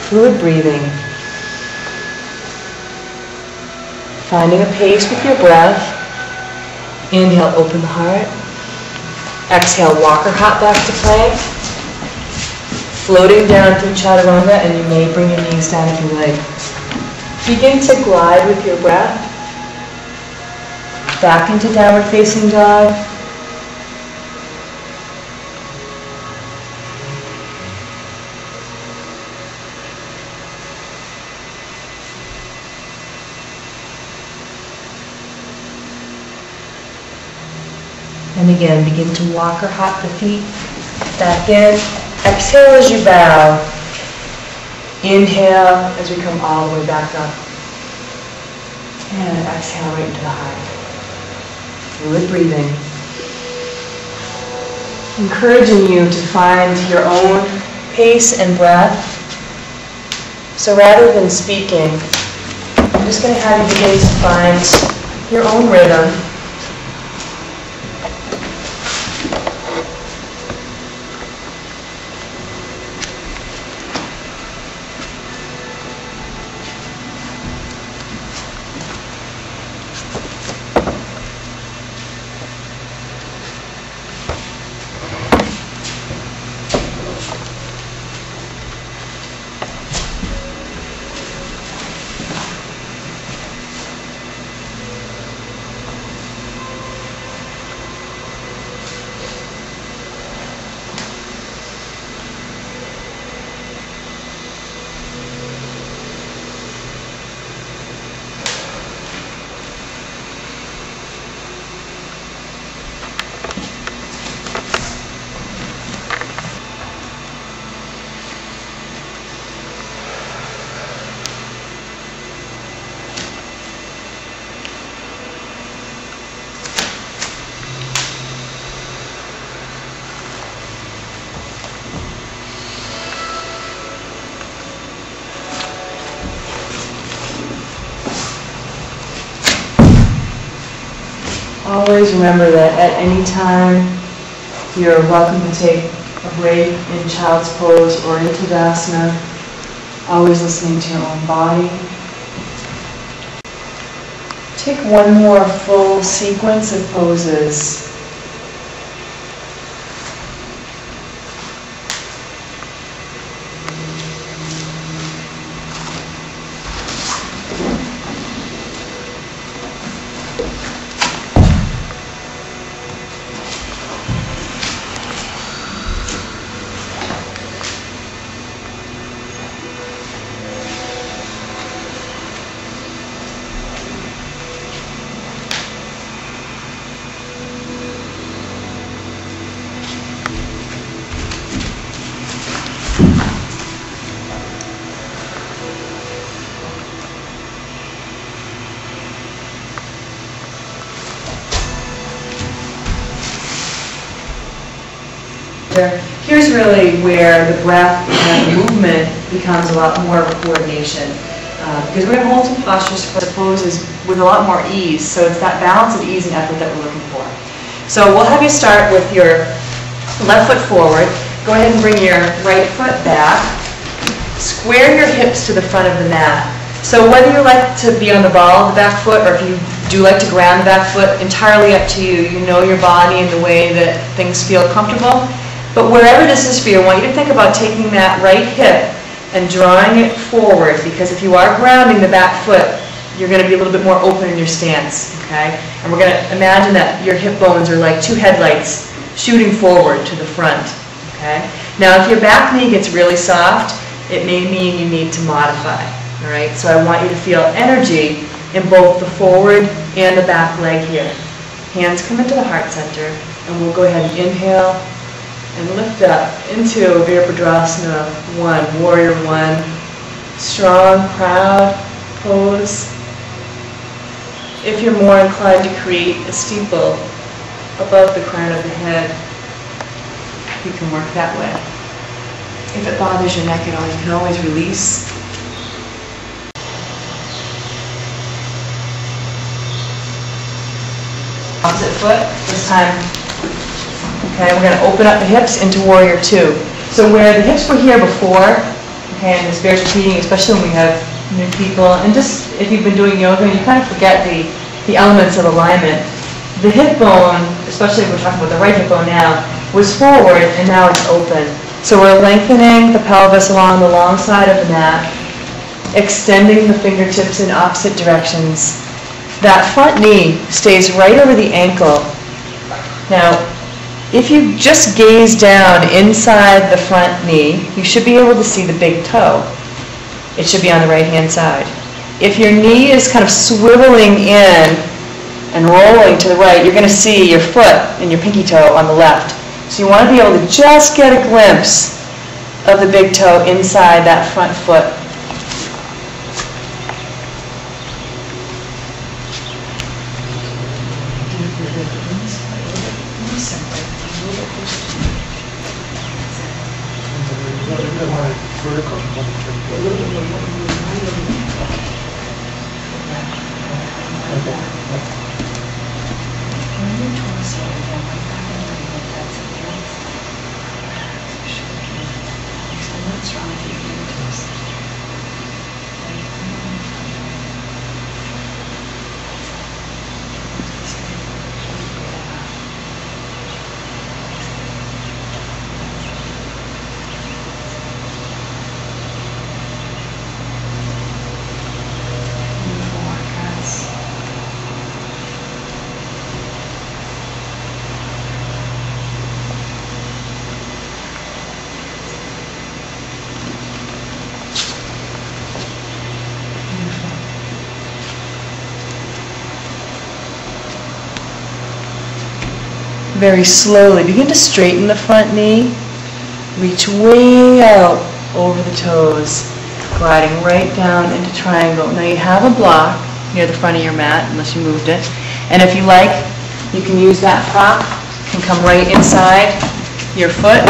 Fluid breathing. Finding a pace with your breath. Inhale, open the heart. Exhale, walker hop back to plank. Floating down through chaturanga, and you may bring your knees down if you like. Begin to glide with your breath. Back into downward facing dog. And again, begin to walk or hop the feet back in. Exhale as you bow. Inhale as we come all the way back up. And exhale right into the heart. Fluid breathing. Encouraging you to find your own pace and breath. So rather than speaking, I'm just going to have you begin to find your own rhythm. Always remember that at any time you're welcome to take a break in child's pose or into Asana. Always listening to your own body. Take one more full sequence of poses. Here's really where the breath and the movement becomes a lot more of a coordination. Because we're going to hold some postures for the poses with a lot more ease. So it's that balance of ease and effort that we're looking for. So we'll have you start with your left foot forward. Go ahead and bring your right foot back. Square your hips to the front of the mat. So whether you like to be on the ball of the back foot or if you do like to ground the back foot, entirely up to you. You know your body and the way that things feel comfortable. But wherever this is for you, I want you to think about taking that right hip and drawing it forward, because if you are grounding the back foot, you're going to be a little bit more open in your stance, okay? And we're going to imagine that your hip bones are like two headlights shooting forward to the front, okay? Now, if your back knee gets really soft, it may mean you need to modify, all right? So I want you to feel energy in both the forward and the back leg here. Hands come into the heart center, and we'll go ahead and inhale and lift up into Virabhadrasana 1, Warrior 1. Strong, proud pose. If you're more inclined to create a steeple above the crown of the head, you can work that way. If it bothers your neck at all, you can always release. Opposite foot, this time. Okay, we're going to open up the hips into Warrior 2. So where the hips were here before, Okay, and this bears repeating, especially when we have new people, and just if you've been doing yoga, you kind of forget the elements of alignment. The hip bone, especially if we're talking about the right hip bone now, was forward and now it's open. So we're lengthening the pelvis along the long side of the mat, extending the fingertips in opposite directions. That front knee stays right over the ankle. Now, if you just gaze down inside the front knee, you should be able to see the big toe. It should be on the right-hand side. If your knee is kind of swiveling in and rolling to the right, you're going to see your foot and your pinky toe on the left. So you want to be able to just get a glimpse of the big toe inside that front foot. Very slowly, begin to straighten the front knee, reach way out over the toes, gliding right down into triangle. Now you have a block near the front of your mat, unless you moved it, and if you like, you can use that prop, it can come right inside your foot,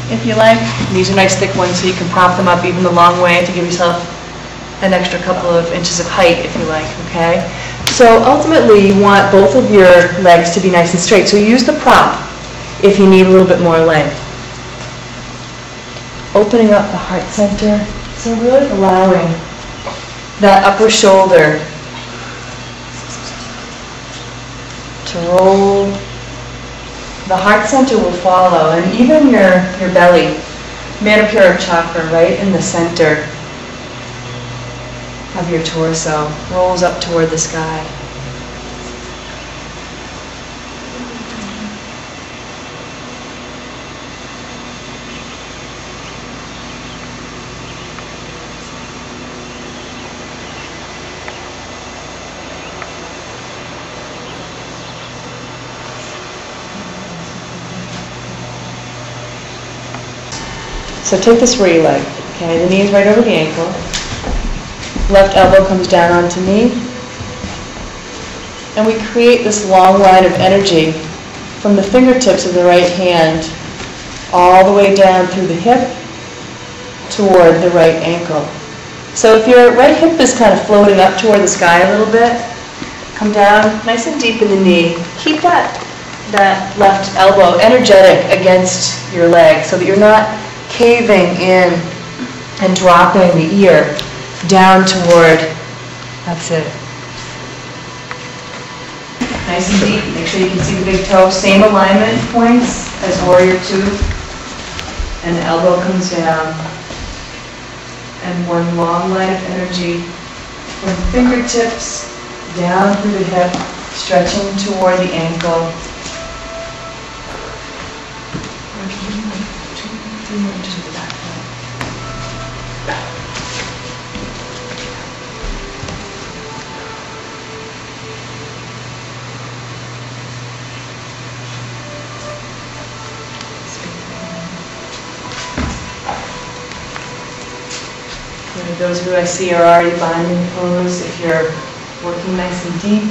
if you like. These are nice thick ones, so you can prop them up even the long way to give yourself an extra couple of inches of height, if you like, okay? So ultimately, you want both of your legs to be nice and straight. So use the prop if you need a little bit more length. Opening up the heart center. So really allowing that upper shoulder to roll. The heart center will follow, and even your belly, Manipura chakra, right in the center of your torso, rolls up toward the sky. So take this where you like. Okay, the knee is right over the ankle. Left elbow comes down onto knee. And we create this long line of energy from the fingertips of the right hand all the way down through the hip toward the right ankle. So if your right hip is kind of floating up toward the sky a little bit, come down nice and deep in the knee. Keep that left elbow energetic against your leg so that you're not caving in and dropping the ear down toward, that's it. Nice and deep. Make sure you can see the big toe. Same alignment points as warrior two. And the elbow comes down. And one long line of energy from fingertips down through the hip, stretching toward the ankle. Those who I see are already binding pose, if you're working nice and deep.